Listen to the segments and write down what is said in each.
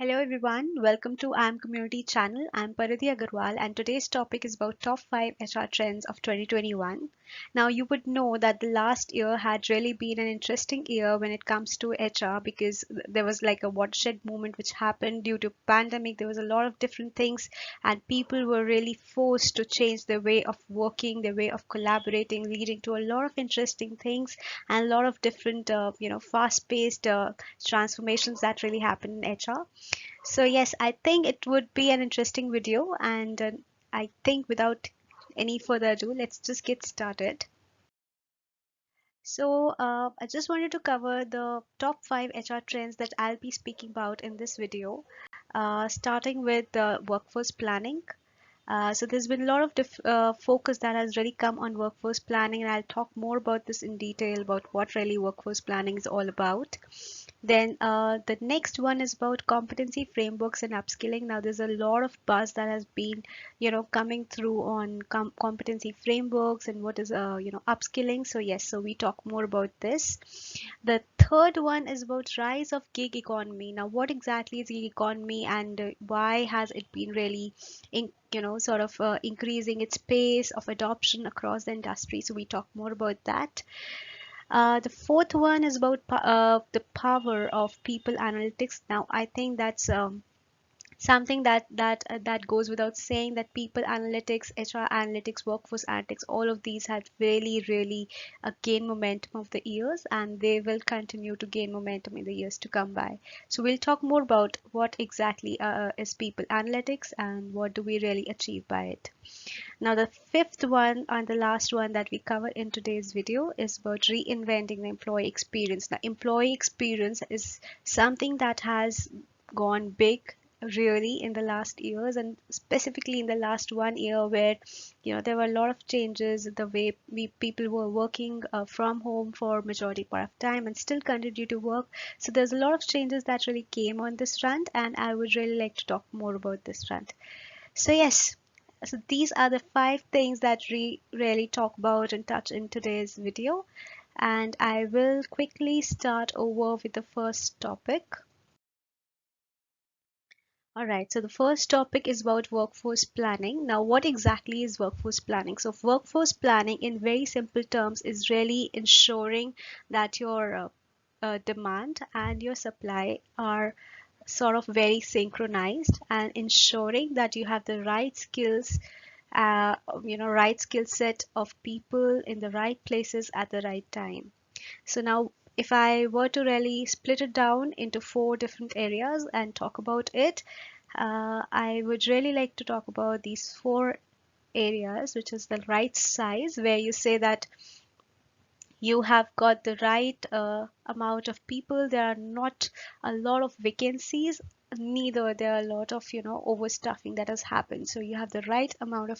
Hello everyone, welcome to IIM Community channel. I'm Paridhi Aggarwal and today's topic is about top 5 HR trends of 2021. Now you would know that the last year had really been an interesting year when it comes to HR because there was like a watershed moment which happened due to pandemic. There was a lot of different things and people were really forced to change their way of working, their way of collaborating, leading to a lot of interesting things and a lot of different fast-paced transformations that really happened in HR. So yes, I think it would be an interesting video and I think without any further ado, let's just get started. So I just wanted to cover the top 5 HR trends that I'll be speaking about in this video, starting with workforce planning. So there's been a lot of focus that has really come on workforce planning, and I'll talk more about this in detail about what really workforce planning is all about. Then the next one is about competency frameworks and upskilling. Now there's a lot of buzz that has been, coming through on competency frameworks and what is, upskilling. So yes, so we talk more about this. The third one is about rise of gig economy. Now what exactly is gig economy and why has it been really, increasing its pace of adoption across the industry? So we talk more about that. The fourth one is about the power of people analytics. Now, I think that's something that goes without saying that people analytics, HR analytics, workforce analytics, all of these have really gained momentum of the years, and they will continue to gain momentum in the years to come by. So we'll talk more about what exactly is people analytics and what do we really achieve by it. Now, the fifth one and the last one that we cover in today's video is about reinventing the employee experience. Now, employee experience is something that has gone big really in the last years, and specifically in the last 1 year where there were a lot of changes the way people were working from home for majority part of time and still continue to work. So there's a lot of changes that really came on this front, and I would really like to talk more about this front. So yes, so these are the 5 things that we really talk about and touch in today's video. And I will quickly start over with the first topic. All right, so the first topic is about workforce planning. Now, what exactly is workforce planning? So, workforce planning, in very simple terms, is really ensuring that your demand and your supply are sort of very synchronized and ensuring that you have the right skills, right skill set of people in the right places at the right time. So now if I were to really split it down into 4 different areas and talk about it, I would really like to talk about these 4 areas, which is the right size, where you say that you have got the right amount of people. There are not a lot of vacancies, neither there are a lot of overstuffing that has happened. So you have the right amount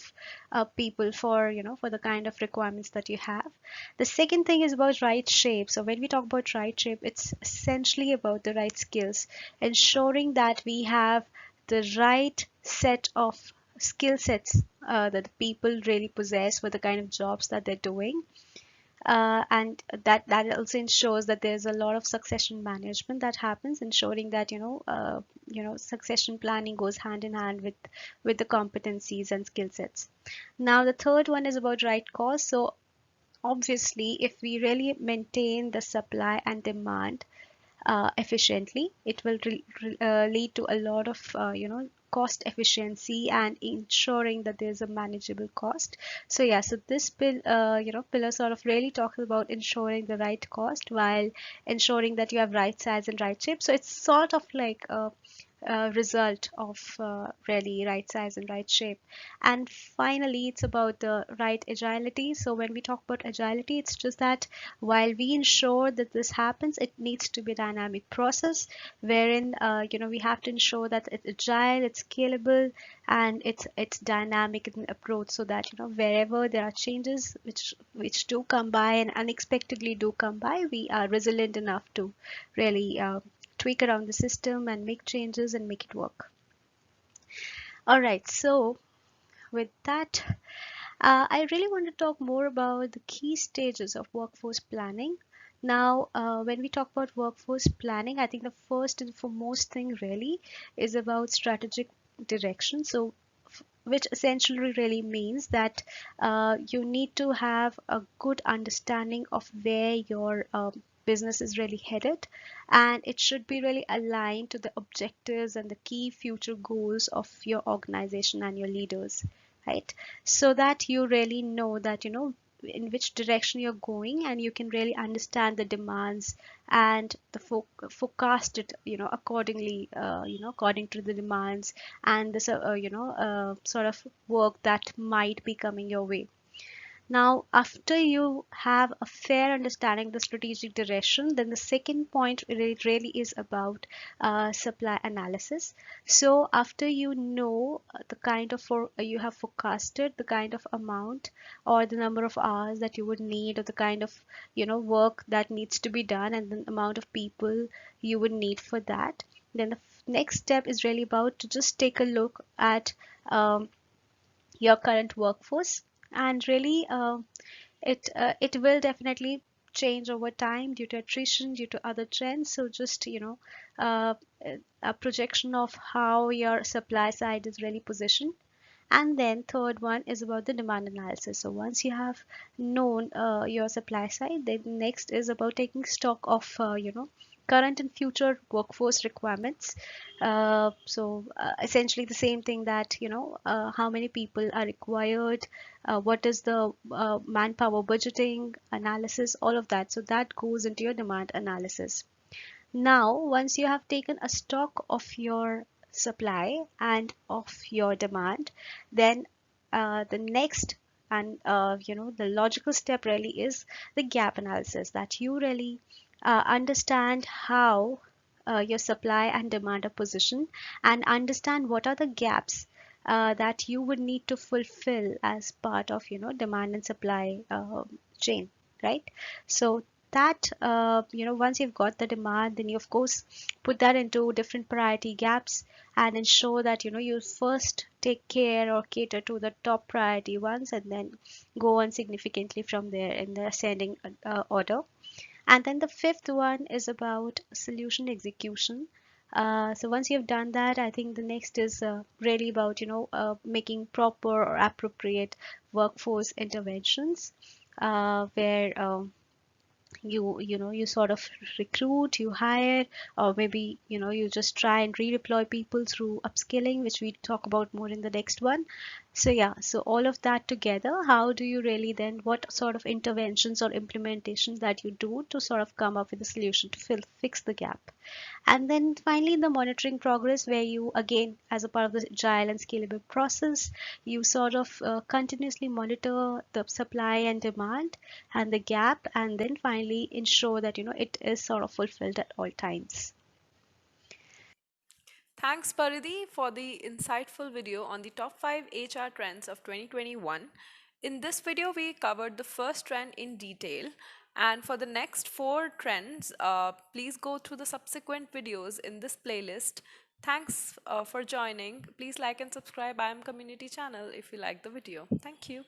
of people for for the kind of requirements that you have. The second thing is about right shape. So when we talk about right shape, it's essentially about the right skills, ensuring that we have the right set of skill sets that people really possess for the kind of jobs that they're doing, and that also ensures that there's a lot of succession management that happens, ensuring that succession planning goes hand in hand with the competencies and skill sets. Now the third one is about right cost. So obviously if we really maintain the supply and demand efficiently, it will lead to a lot of cost efficiency and ensuring that there's a manageable cost. So yeah, so this pillar sort of really talks about ensuring the right cost while ensuring that you have right size and right shape. So it's sort of like a result of really right size and right shape. And finally, it's about the right agility. So when we talk about agility, it's just that while we ensure that this happens, it needs to be a dynamic process wherein we have to ensure that it's agile, it's scalable, and it's dynamic in approach, so that wherever there are changes which do come by and unexpectedly do come by, we are resilient enough to really tweak around the system and make changes and make it work. All right, so with that, I really want to talk more about the key stages of workforce planning. Now, when we talk about workforce planning, I think the first and foremost thing really is about strategic direction. So, which essentially really means that you need to have a good understanding of where your business is really headed, and it should be really aligned to the objectives and the key future goals of your organization and your leaders, right? So that you really know that in which direction you're going, and you can really understand the demands and the forecast it accordingly, according to the demands and the sort of work that might be coming your way. Now, after you have a fair understanding of the strategic direction, then the second point really is about supply analysis. So, after you know the kind of you have forecasted the kind of amount or the number of hours that you would need, or the kind of work that needs to be done, and the amount of people you would need for that, then the next step is really about to just take a look at your current workforce, and really it will definitely change over time due to attrition, due to other trends. So just uh, a projection of how your supply side is really positioned. And then third one is about the demand analysis. So once you have known your supply side, then next is about taking stock of current and future workforce requirements. Essentially the same thing, that how many people are required, what is the manpower budgeting analysis, all of that. So that goes into your demand analysis. Now, once you have taken a stock of your supply and of your demand, then the next and the logical step really is the gap analysis, that you really understand how your supply and demand are positioned, and understand what are the gaps that you would need to fulfill as part of demand and supply chain, right? So that once you've got the demand, then you of course put that into different priority gaps, and ensure that you first take care or cater to the top priority ones, and then go on significantly from there in the ascending order. And then the fifth one is about solution execution. So once you've done that, I think the next is really about making proper or appropriate workforce interventions, where you sort of recruit, you hire, or maybe you just try and redeploy people through upskilling, which we talk about more in the next one. So yeah, so all of that together, how do you really then, what sort of interventions or implementations that you do to sort of come up with a solution to fix the gap. And then finally, the monitoring progress, where you again, as a part of the agile and scalable process, you sort of continuously monitor the supply and demand and the gap, and then finally ensure that it is sort of fulfilled at all times. Thanks, Paridhi, for the insightful video on the top 5 HR trends of 2021. In this video, we covered the first trend in detail. And for the next 4 trends, please go through the subsequent videos in this playlist. Thanks for joining. Please like and subscribe IIM Community channel if you like the video. Thank you.